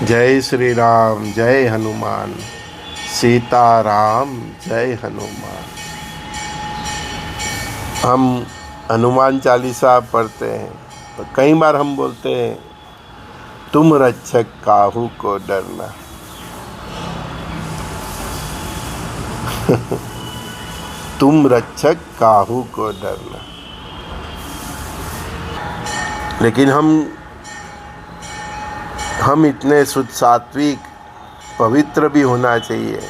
जय श्री राम जय हनुमान, सीताराम जय हनुमान। हम हनुमान चालीसा पढ़ते हैं तो कई बार हम बोलते हैं, तुम रक्षक काहू को डरना। तुम रक्षक काहू को डरना। लेकिन हम इतने शुद्ध सात्विक पवित्र भी होना चाहिए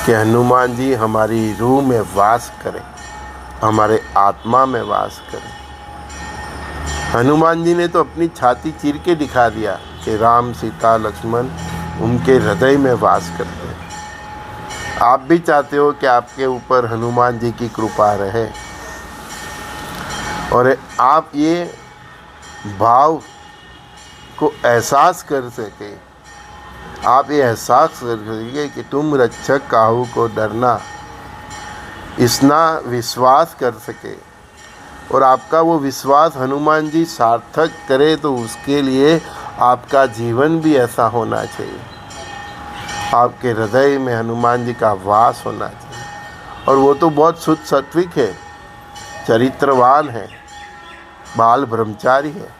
कि हनुमान जी हमारी रूह में वास करें, हमारे आत्मा में वास करें। हनुमान जी ने तो अपनी छाती चीर के दिखा दिया कि राम सीता लक्ष्मण उनके हृदय में वास करते हैं। आप भी चाहते हो कि आपके ऊपर हनुमान जी की कृपा रहे और आप ये भाव को एहसास कर सके, आप ये एहसास कर सके कि तुम रक्षक काहू को डरना, इतना विश्वास कर सके और आपका वो विश्वास हनुमान जी सार्थक करे, तो उसके लिए आपका जीवन भी ऐसा होना चाहिए। आपके हृदय में हनुमान जी का वास होना चाहिए। और वो तो बहुत शुद्ध सात्विक है, चरित्रवान है, बाल ब्रह्मचारी है।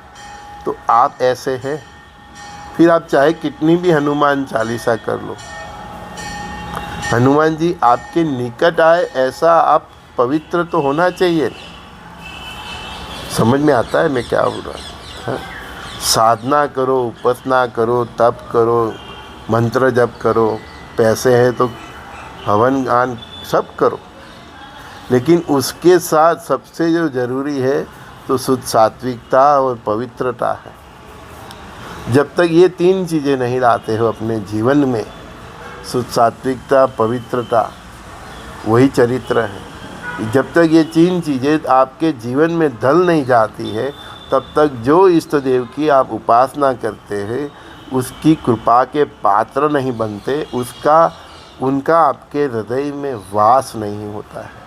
तो आप ऐसे हैं, फिर आप चाहे कितनी भी हनुमान चालीसा कर लो, हनुमान जी आपके निकट आए ऐसा आप पवित्र तो होना चाहिए। समझ में आता है मैं क्या बोल रहा हूँ? साधना करो, उपासना करो, तप करो, मंत्र जप करो, पैसे हैं तो हवन गान सब करो, लेकिन उसके साथ सबसे जो ज़रूरी है तो शुद्ध सात्विकता और पवित्रता है। जब तक ये तीन चीज़ें नहीं लाते हो अपने जीवन में, शुद्ध सात्विकता, पवित्रता, वही चरित्र है। जब तक ये तीन चीज़ें आपके जीवन में ढल नहीं जाती है, तब तक जो इष्ट देव की आप उपासना करते हैं उसकी कृपा के पात्र नहीं बनते, उनका आपके हृदय में वास नहीं होता है,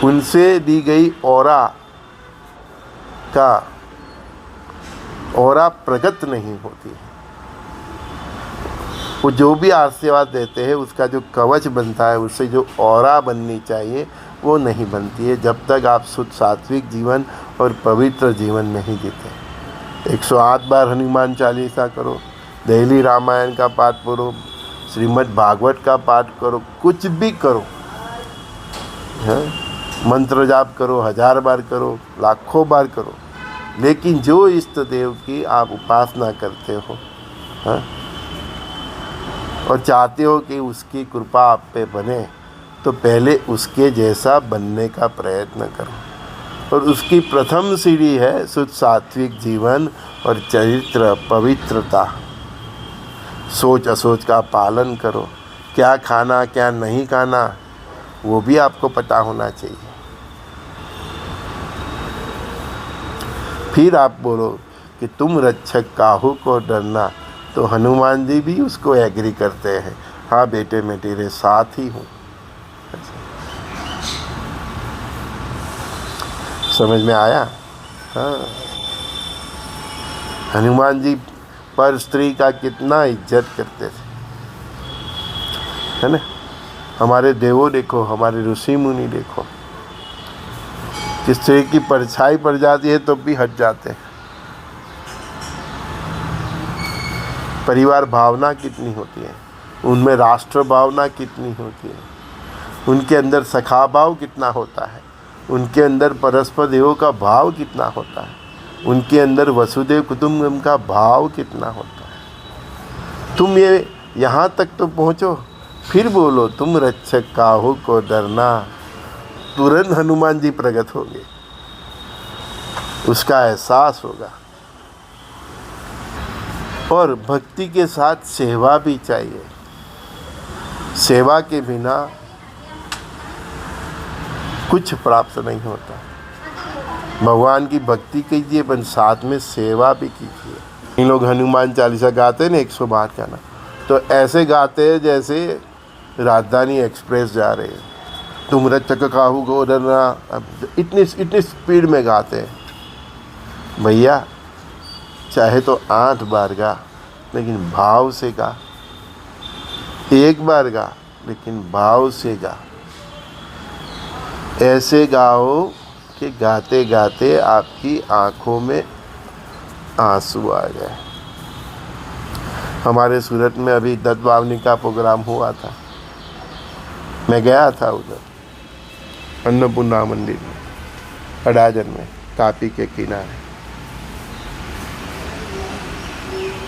उनसे दी गई ऑरा प्रकट नहीं होती है। वो जो भी आशीर्वाद देते हैं उसका जो कवच बनता है, उससे जो ऑरा बननी चाहिए वो नहीं बनती है, जब तक आप शुद्ध सात्विक जीवन और पवित्र जीवन नहीं जीते। 108 बार हनुमान चालीसा करो, डेली रामायण का पाठ करो, श्रीमद् भागवत का पाठ करो, कुछ भी करो, मंत्र जाप करो, 1000 बार करो, लाखों बार करो, लेकिन जो इष्ट देव की आप उपासना करते हो और चाहते हो कि उसकी कृपा आप पे बने, तो पहले उसके जैसा बनने का प्रयत्न करो। और उसकी प्रथम सीढ़ी है शुद्ध सात्विक जीवन और चरित्र पवित्रता। सोच असोच का पालन करो, क्या खाना क्या नहीं खाना वो भी आपको पता होना चाहिए। फिर आप बोलो कि तुम रक्षक काहू को डरना, तो हनुमान जी भी उसको एग्री करते हैं, हाँ बेटे मैं तेरे साथ ही हूँ। समझ में आया? हाँ, हनुमान जी पर स्त्री का कितना इज्जत करते थे, है ना? हमारे देवों देखो, हमारे ऋषि मुनि देखो, कि स्त्री की परछाई पड़ जाती है तो भी हट जाते हैं। परिवार भावना कितनी होती है, उनमें राष्ट्र भावना कितनी होती है, उनके अंदर सखा भाव कितना होता है, उनके अंदर परस्पर देवों का भाव कितना होता है, उनके अंदर वसुदेव कुटुंबकम का भाव कितना होता है। तुम ये यहाँ तक तो पहुँचो, फिर बोलो तुम रक्षक काहू को डरना, तुरंत हनुमान जी प्रकट होंगे, उसका एहसास होगा। और भक्ति के साथ सेवा भी चाहिए, सेवा के बिना कुछ प्राप्त नहीं होता। भगवान की भक्ति कीजिए पर साथ में सेवा भी कीजिए। इन लोग हनुमान चालीसा गाते हैं ना 100 बार का ना, तो ऐसे गाते हैं जैसे राजधानी एक्सप्रेस जा रहे हैं, तुम रक्षक काहू को डरना, इतनी स्पीड में गाते हैं। भैया चाहे तो 8 बार गा, लेकिन भाव से गा। 1 बार गा, लेकिन भाव से गा। ऐसे गाओ कि गाते गाते आपकी आंखों में आंसू आ जाए। हमारे सूरत में अभी दत्त बावनी का प्रोग्राम हुआ था, मैं गया था उधर अन्नपूर्णा मंदिर में, अडाजन में, तापी के किनारे।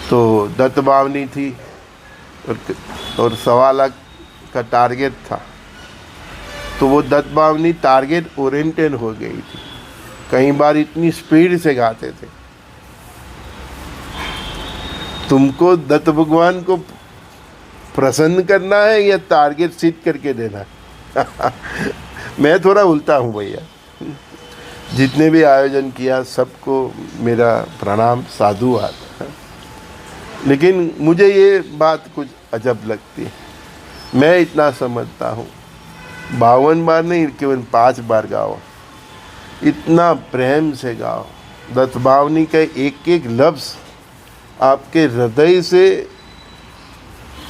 तो दत्त बावनी थी और 1.25 लाख का टारगेट था। तो वो दत्त बावनी टारगेट ओरिएंटेड हो गई थी। कई बार इतनी स्पीड से गाते थे। तुमको दत्त भगवान को प्रसन्न करना है या टारगेट सेट करके देना है? मैं थोड़ा उल्टा हूँ भैया। जितने भी आयोजन किया सबको मेरा प्रणाम, साधुवाद। लेकिन मुझे ये बात कुछ अजब लगती है। मैं इतना समझता हूँ 52 बार नहीं, केवल 5 बार गाओ, इतना प्रेम से गाओ। दत्त बावनी का एक एक लफ्ज़ आपके हृदय से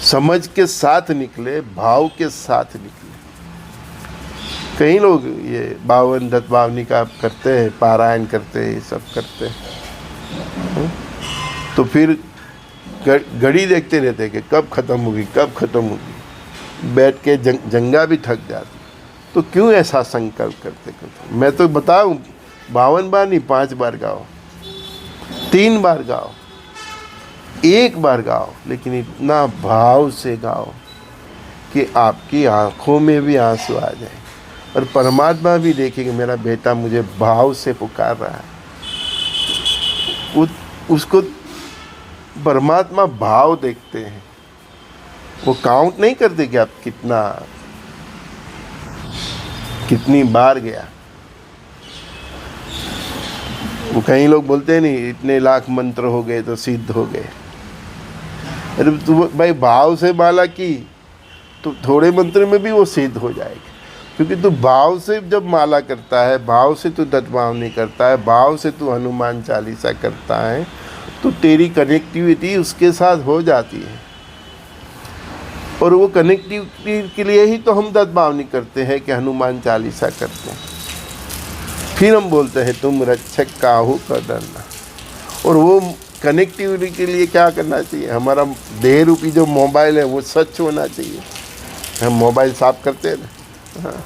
समझ के साथ निकले, भाव के साथ निकले। कई लोग ये 52 दत्त बावनी का करते हैं, पारायण करते हैं, ये सब करते हैं, तो फिर घड़ी देखते रहते हैं कि कब ख़त्म होगी, कब ख़त्म होगी। बैठ के जंगा भी थक जाती। तो क्यों ऐसा संकल्प करते? मैं तो बताऊं 52 बार नहीं, 5 बार गाओ, 3 बार गाओ, 1 बार गाओ, लेकिन इतना भाव से गाओ कि आपकी आंखों में भी आंसू आ जाए और परमात्मा भी देखे कि मेरा बेटा मुझे भाव से पुकार रहा है। उसको परमात्मा भाव देखते हैं, वो काउंट नहीं करते कि आप कितनी बार गया। वो कई लोग बोलते हैं नहीं, इतने लाख मंत्र हो गए तो सिद्ध हो गए। अरे तू भाई भाव से माला की तो थोड़े मंत्र में भी वो सिद्ध हो जाएगी, क्योंकि तू भाव से जब माला करता है, भाव से तू दत्त बावनी करता है, भाव से तू हनुमान चालीसा करता है, तो तेरी कनेक्टिविटी उसके साथ हो जाती है। और वो कनेक्टिविटी के लिए ही तो हम दत्त बावनी करते हैं कि हनुमान चालीसा करते हैं। फिर हम बोलते हैं तुम रक्षक काहू का डरना। और वो कनेक्टिविटी के लिए क्या करना चाहिए? हमारा देह रूपी जो मोबाइल है वो सच होना चाहिए। हम मोबाइल साफ करते हैं ना, हाँ,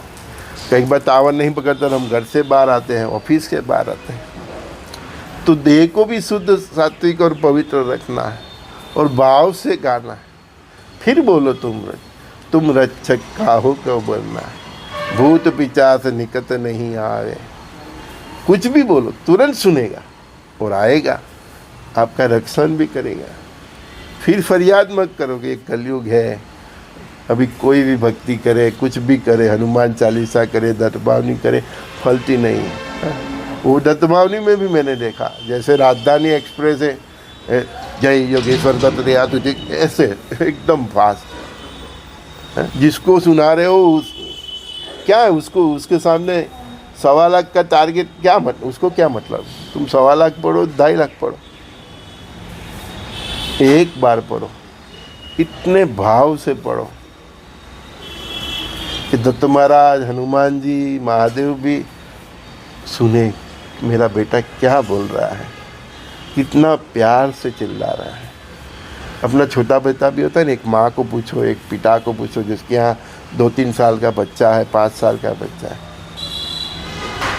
कई बार टावर नहीं पकड़ता, हम घर से बाहर आते हैं, ऑफिस के बाहर आते हैं। तो देह को भी शुद्ध, सात्विक और पवित्र रखना है और भाव से गाना है। फिर बोलो तुम रक्षक काहू को बनना है, भूत पिचास निकट नहीं आवे। कुछ भी बोलो, तुरंत सुनेगा और आएगा, आपका रक्षण भी करेगा। फिर फरियाद मत करो कि ये कलयुग है, अभी कोई भी भक्ति करे, कुछ भी करे, हनुमान चालीसा करे, दत्त बावनी करे, फलती नहीं है। वो दत्त बावनी में भी मैंने देखा, जैसे राजधानी एक्सप्रेस है, जय योगेश्वर दत्त दया तुझे, ऐसे एकदम फास्ट। जिसको सुना रहे हो क्या है, उसको उसके सामने 1.25 लाख का टारगेट क्या उसको क्या मतलब? तुम 1.25 लाख पढ़ो, 2.5 लाख पढ़ो, 1 बार पढ़ो, इतने भाव से पढ़ो कि दत्त महाराज, हनुमान जी, महादेव भी सुने मेरा बेटा क्या बोल रहा है, कितना प्यार से चिल्ला रहा है। अपना छोटा बेटा भी होता है ना, एक माँ को पूछो, एक पिता को पूछो जिसके यहाँ 2-3 साल का बच्चा है, 5 साल का बच्चा है,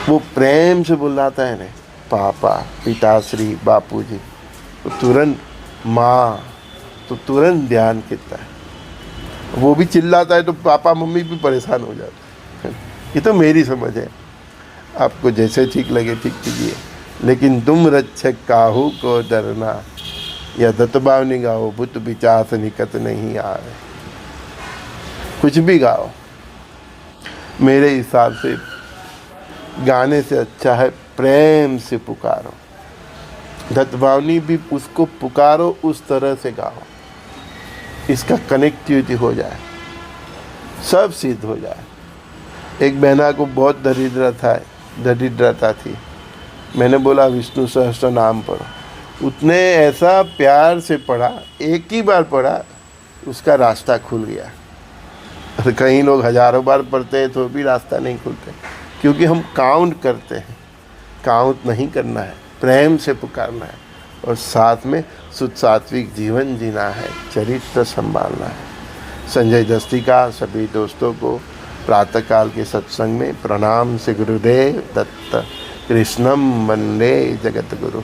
वो प्रेम से बुलाता है ना, पापा, पिताश्री, बापूजी, तो तुरंत माँ, तो तुरंत ध्यान करता है। वो भी चिल्लाता है तो पापा मम्मी भी परेशान हो जाते हैं। ये तो मेरी समझ है, आपको जैसे ठीक लगे ठीक कीजिए, लेकिन तुम रक्षक काहू को डरना, या दत्त बावनी गाओ, भूत पिचास निकट नहीं आवे। कुछ भी गाओ, मेरे हिसाब से गाने से अच्छा है प्रेम से पुकारो। दत्त बावनी भी उसको पुकारो, उस तरह से गाओ, इसका कनेक्टिविटी हो जाए, सब सिद्ध हो जाए। एक बहना को बहुत दरिद्रता थी, मैंने बोला विष्णु सहस्त्र नाम पढ़ो, उतने ऐसा प्यार से पढ़ा, एक ही बार पढ़ा, उसका रास्ता खुल गया। और कई लोग हजारों बार पढ़ते हैं तो भी रास्ता नहीं खुलते, क्योंकि हम काउंट करते हैं। काउंट नहीं करना है, प्रेम से पुकारना है और साथ में शुद्ध सात्विक जीवन जीना है, चरित्र संभालना है। संजय दस्ती का सभी दोस्तों को प्रातःकाल के सत्संग में प्रणाम से गुरुदेव दत्त। कृष्णम वंदे जगत गुरु।